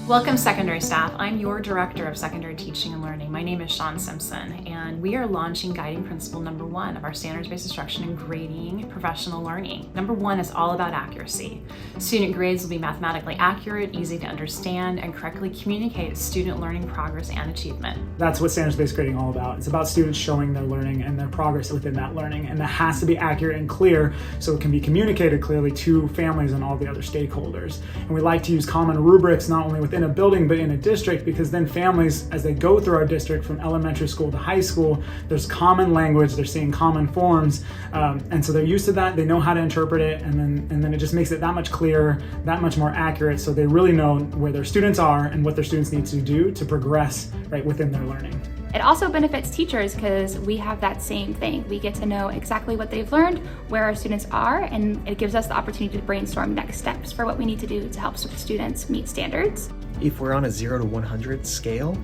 Welcome, secondary staff. I'm your Director of Secondary Teaching and Learning. My name is Shawn Simpson, and we are launching guiding principle number 1 of our standards-based instruction in grading professional learning. Number 1 is all about accuracy. Student grades will be mathematically accurate, easy to understand, and correctly communicate student learning progress and achievement. That's what standards-based grading is all about. It's about students showing their learning and their progress within that learning, and that has to be accurate and clear so it can be communicated clearly to families and all the other stakeholders. And we like to use common rubrics not only within a building but in a district, because then families, as they go through our district from elementary school to high school, there's common language, they're seeing common forms, and so they're used to that, they know how to interpret it, and then it just makes it that much clearer, that much more accurate, so they really know where their students are and what their students need to do to progress right within their learning. It also benefits teachers because we have that same thing. We get to know exactly what they've learned, where our students are, and it gives us the opportunity to brainstorm next steps for what we need to do to help students meet standards. If we're on a 0 to 100 scale,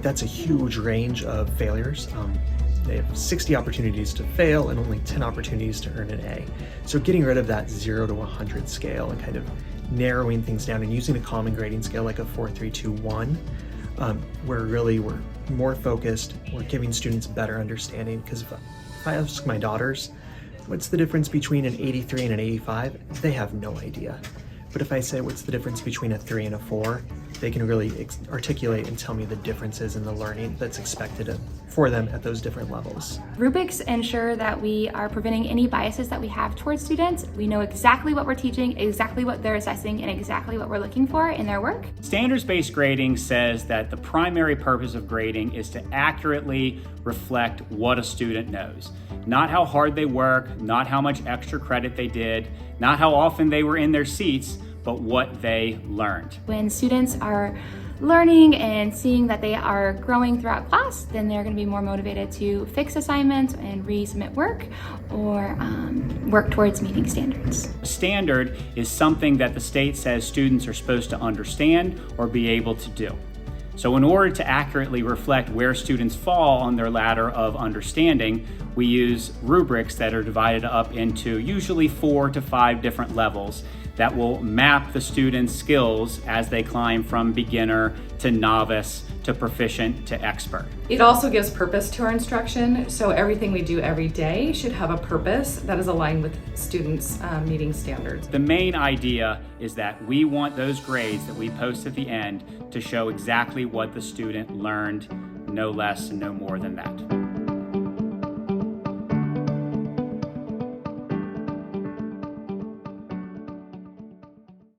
that's a huge range of failures. They have 60 opportunities to fail and only 10 opportunities to earn an A. So getting rid of that 0 to 100 scale and kind of narrowing things down and using a common grading scale like a 4, 3, 2, 1, where really we're more focused, we're giving students better understanding. Because if I ask my daughters, what's the difference between an 83 and an 85? They have no idea. But if I say, what's the difference between a 3 and a 4? They can really articulate and tell me the differences in the learning that's expected for them at those different levels. Rubrics ensure that we are preventing any biases that we have towards students. We know exactly what we're teaching, exactly what they're assessing, and exactly what we're looking for in their work. Standards-based grading says that the primary purpose of grading is to accurately reflect what a student knows. Not how hard they work, not how much extra credit they did, not how often they were in their seats, but what they learned. When students are learning and seeing that they are growing throughout class, then they're going to be more motivated to fix assignments and resubmit work or work towards meeting standards. A standard is something that the state says students are supposed to understand or be able to do. So in order to accurately reflect where students fall on their ladder of understanding, we use rubrics that are divided up into usually 4 to 5 different levels that will map the students' skills as they climb from beginner to novice to proficient to expert. It also gives purpose to our instruction, so everything we do every day should have a purpose that is aligned with students meeting standards. The main idea is that we want those grades that we post at the end to show exactly what the student learned, no less and no more than that.